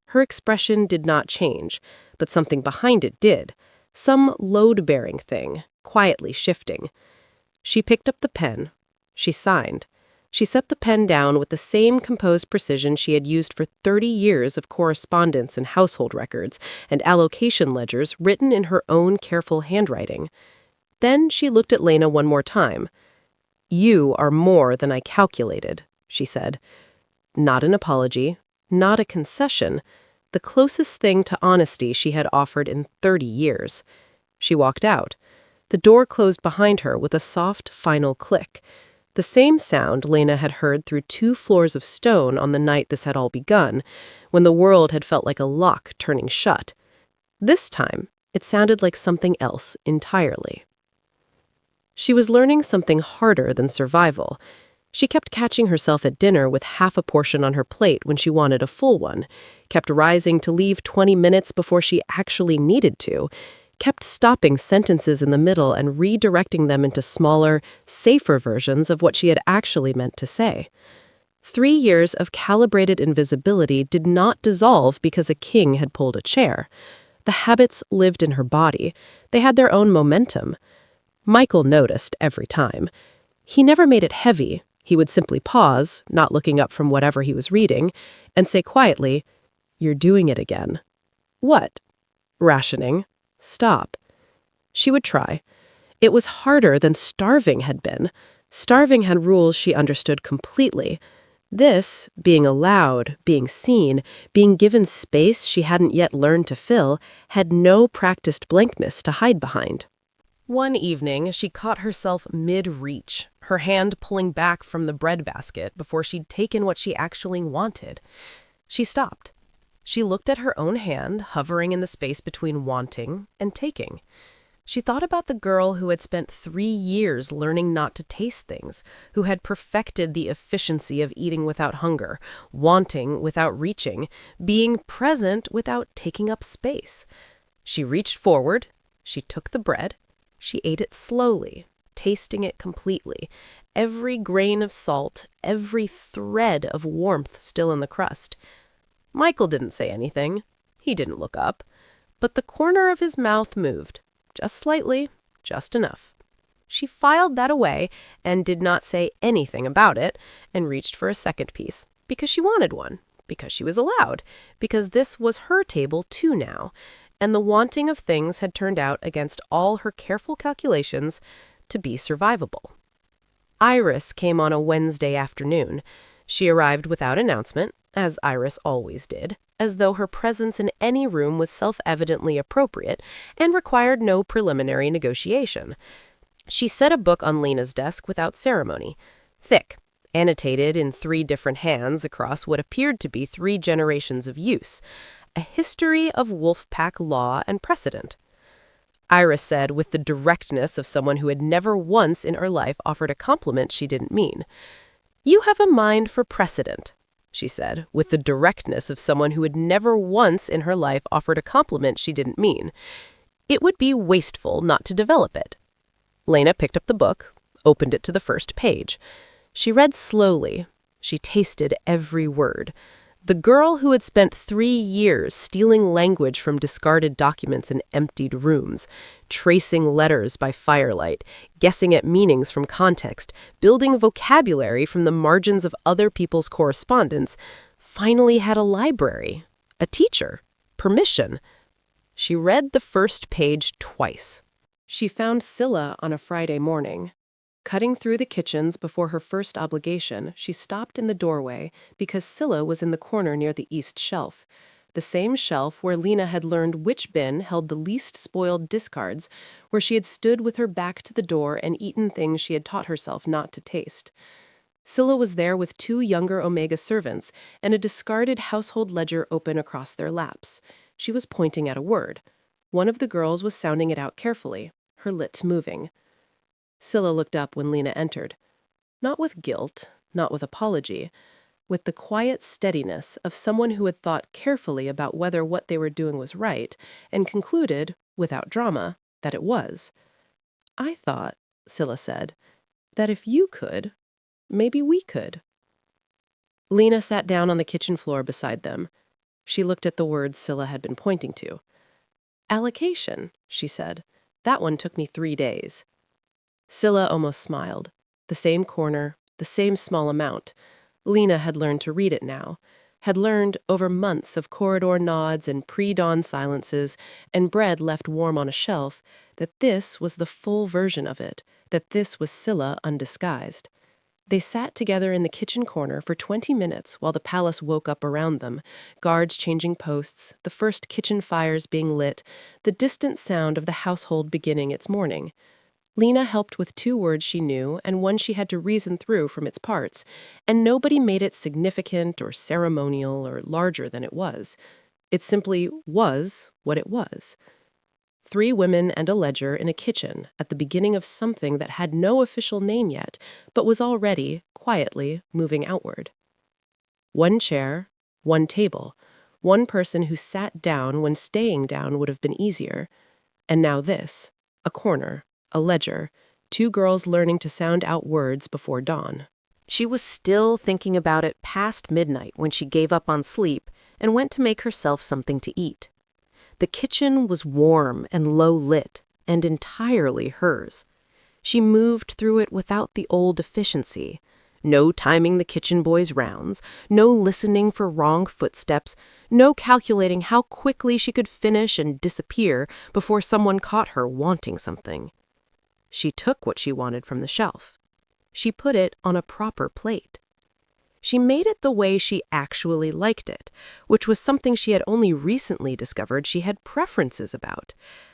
Her expression did not change, but something behind it did. Some load-bearing thing, quietly shifting. She picked up the pen. She signed. She set the pen down with the same composed precision she had used for 30 years of correspondence and household records and allocation ledgers written in her own careful handwriting. Then she looked at Lena one more time. "You are more than I calculated," she said. Not an apology, not a concession, the closest thing to honesty she had offered in 30 years. She walked out. The door closed behind her with a soft, final click. The same sound Lena had heard through 2 floors of stone on the night this had all begun, when the world had felt like a lock turning shut. This time, it sounded like something else entirely. She was learning something harder than survival. She kept catching herself at dinner with half a portion on her plate when she wanted a full one, kept rising to leave 20 minutes before she actually needed to, kept stopping sentences in the middle and redirecting them into smaller, safer versions of what she had actually meant to say. 3 years of calibrated invisibility did not dissolve because a king had pulled a chair. The habits lived in her body. They had their own momentum. Michael noticed every time. He never made it heavy. He would simply pause, not looking up from whatever he was reading, and say quietly, "You're doing it again." "What?" "Rationing. Stop." She would try. It was harder than starving had been. Starving had rules she understood completely. This, being allowed, being seen, being given space she hadn't yet learned to fill, had no practiced blankness to hide behind. One evening, she caught herself mid-reach, her hand pulling back from the bread basket before she'd taken what she actually wanted. She stopped. She looked at her own hand, hovering in the space between wanting and taking. She thought about the girl who had spent 3 years learning not to taste things, who had perfected the efficiency of eating without hunger, wanting without reaching, being present without taking up space. She reached forward, she took the bread, she ate it slowly, tasting it completely, every grain of salt, every thread of warmth still in the crust. Michael didn't say anything. He didn't look up. But the corner of his mouth moved. Just slightly, just enough. She filed that away and did not say anything about it and reached for a second piece because she wanted one, because she was allowed, because this was her table too now, and the wanting of things had turned out against all her careful calculations to be survivable. Iris came on a Wednesday afternoon. She arrived without announcement, as Iris always did, as though her presence in any room was self-evidently appropriate and required no preliminary negotiation. She set a book on Lena's desk without ceremony, thick, annotated in 3 different hands across what appeared to be 3 generations of use, a history of Wolfpack law and precedent. Iris said with the directness of someone who had never once in her life offered a compliment she didn't mean. "You have a mind for precedent," she said, with the directness of someone who had never once in her life offered a compliment she didn't mean. "It would be wasteful not to develop it." Lena picked up the book, opened it to the first page. She read slowly. She tasted every word. The girl who had spent 3 years stealing language from discarded documents in emptied rooms, tracing letters by firelight, guessing at meanings from context, building vocabulary from the margins of other people's correspondence, finally had a library, a teacher, permission. She read the first page twice. She found Scylla on a Friday morning. Cutting through the kitchens before her first obligation, she stopped in the doorway because Scylla was in the corner near the east shelf, the same shelf where Lena had learned which bin held the least spoiled discards, where she had stood with her back to the door and eaten things she had taught herself not to taste. Scylla was there with 2 younger Omega servants and a discarded household ledger open across their laps. She was pointing at a word. One of the girls was sounding it out carefully, her lips moving. Scylla looked up when Lena entered. Not with guilt, not with apology, with the quiet steadiness of someone who had thought carefully about whether what they were doing was right, and concluded, without drama, that it was. "I thought," Scylla said, "that if you could, maybe we could." Lena sat down on the kitchen floor beside them. She looked at the words Scylla had been pointing to. "Allocation," she said. "That one took me 3 days." Scylla almost smiled. The same corner, the same small amount. Lena had learned to read it now, had learned, over months of corridor nods and pre-dawn silences and bread left warm on a shelf, that this was the full version of it, that this was Scylla undisguised. They sat together in the kitchen corner for 20 minutes while the palace woke up around them, guards changing posts, the first kitchen fires being lit, the distant sound of the household beginning its morning. Lena helped with 2 words she knew and one she had to reason through from its parts, and nobody made it significant or ceremonial or larger than it was. It simply was what it was. 3 women and a ledger in a kitchen at the beginning of something that had no official name yet, but was already, quietly, moving outward. 1 chair, 1 table, One person who sat down when staying down would have been easier. And now this, a corner, a ledger, two girls learning to sound out words before dawn. She was still thinking about it past midnight when she gave up on sleep and went to make herself something to eat. The kitchen was warm and low lit, and entirely hers. She moved through it without the old efficiency. No timing the kitchen boy's rounds, no listening for wrong footsteps, no calculating how quickly she could finish and disappear before someone caught her wanting something. She took what she wanted from the shelf. She put it on a proper plate. She made it the way she actually liked it, which was something she had only recently discovered she had preferences about,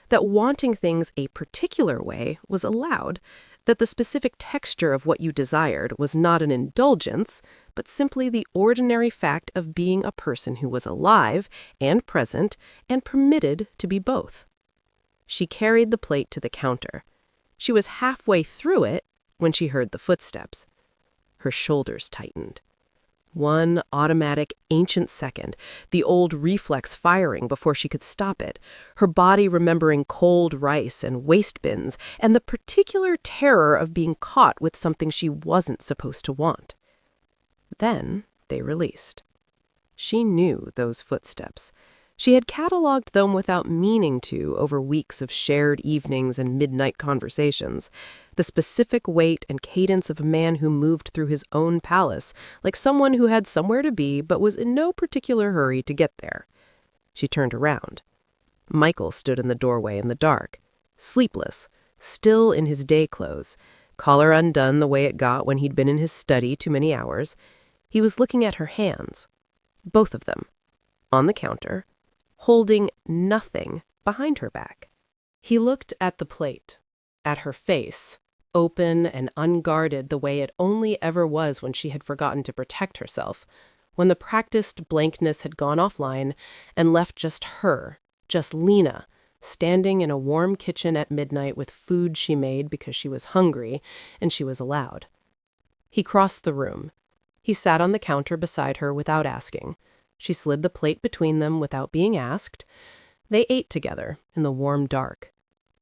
that wanting things a particular way was allowed, that the specific texture of what you desired was not an indulgence, but simply the ordinary fact of being a person who was alive and present and permitted to be both. She carried the plate to the counter. She was halfway through it when she heard the footsteps. Her shoulders tightened. One automatic, ancient second, the old reflex firing before she could stop it, her body remembering cold rice and waste bins, and the particular terror of being caught with something she wasn't supposed to want. Then they released. She knew those footsteps. She had cataloged them without meaning to over weeks of shared evenings and midnight conversations. The specific weight and cadence of a man who moved through his own palace, like someone who had somewhere to be but was in no particular hurry to get there. She turned around. Michael stood in the doorway in the dark, sleepless, still in his day clothes, collar undone the way it got when he'd been in his study too many hours. He was looking at her hands, both of them, on the counter, holding nothing behind her back. He looked at the plate, at her face, open and unguarded the way it only ever was when she had forgotten to protect herself, when the practiced blankness had gone offline and left just her, just Lena, standing in a warm kitchen at midnight with food she made because she was hungry and she was allowed. He crossed the room. He sat on the counter beside her without asking. She slid the plate between them without being asked. They ate together in the warm dark.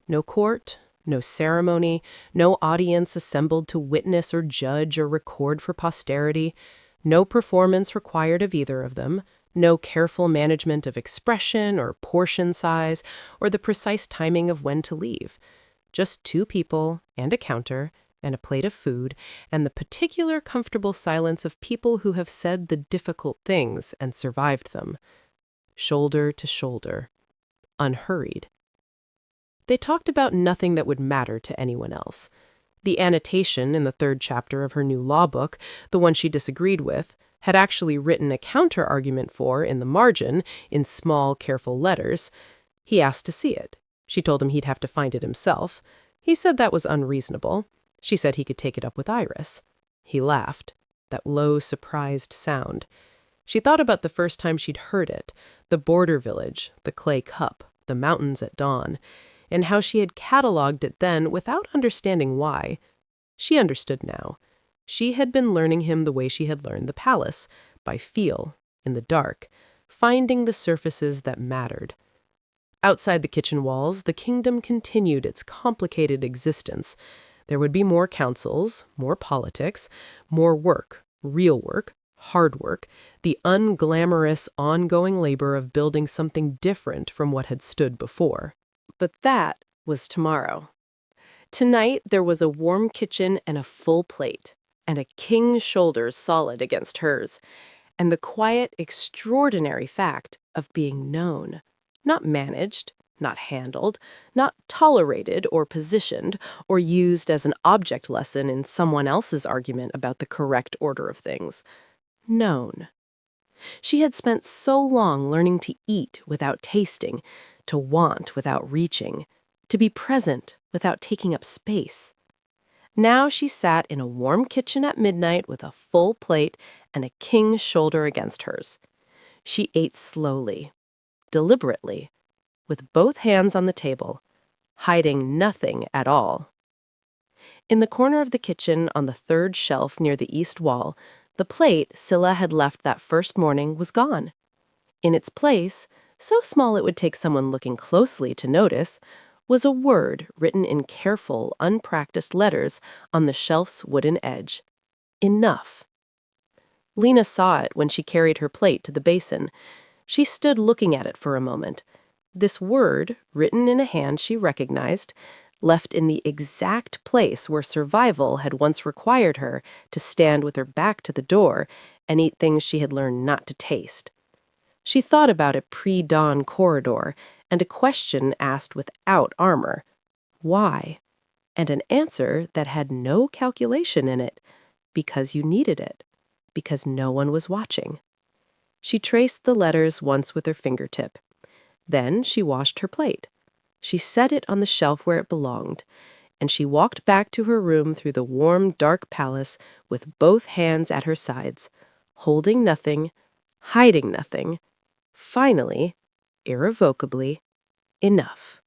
No court, no ceremony, no audience assembled to witness or judge or record for posterity, no performance required of either of them, no careful management of expression or portion size or the precise timing of when to leave. Just two people and a counter and a plate of food, and the particular comfortable silence of people who have said the difficult things and survived them. Shoulder to shoulder, unhurried. They talked about nothing that would matter to anyone else. The annotation in the 3rd chapter of her new law book, the one she disagreed with, had actually written a counter-argument for in the margin, in small, careful letters. He asked to see it. She told him he'd have to find it himself. He said that was unreasonable. She said he could take it up with Iris. He laughed, that low, surprised sound. She thought about the first time she'd heard it, the border village, the clay cup, the mountains at dawn, and how she had cataloged it then without understanding why. She understood now. She had been learning him the way she had learned the palace, by feel, in the dark, finding the surfaces that mattered. Outside the kitchen walls, the kingdom continued its complicated existence. There would be more councils, more politics, more work, real work, hard work, the unglamorous, ongoing labor of building something different from what had stood before. But that was tomorrow. Tonight, there was a warm kitchen and a full plate, and a king's shoulders solid against hers, and the quiet, extraordinary fact of being known, not managed, not handled, not tolerated or positioned or used as an object lesson in someone else's argument about the correct order of things. Known. She had spent so long learning to eat without tasting, to want without reaching, to be present without taking up space. Now she sat in a warm kitchen at midnight with a full plate and a king's shoulder against hers. She ate slowly, deliberately, with both hands on the table, hiding nothing at all. In the corner of the kitchen on the 3rd shelf near the east wall, the plate Scylla had left that first morning was gone. In its place, so small it would take someone looking closely to notice, was a word written in careful, unpracticed letters on the shelf's wooden edge. Enough. Lena saw it when she carried her plate to the basin. She stood looking at it for a moment. This word, written in a hand she recognized, left in the exact place where survival had once required her to stand with her back to the door and eat things she had learned not to taste. She thought about a pre-dawn corridor and a question asked without armor. Why? And an answer that had no calculation in it. Because you needed it. Because no one was watching. She traced the letters once with her fingertip. Then she washed her plate. She set it on the shelf where it belonged, and she walked back to her room through the warm, dark palace with both hands at her sides, holding nothing, hiding nothing. Finally, irrevocably, enough.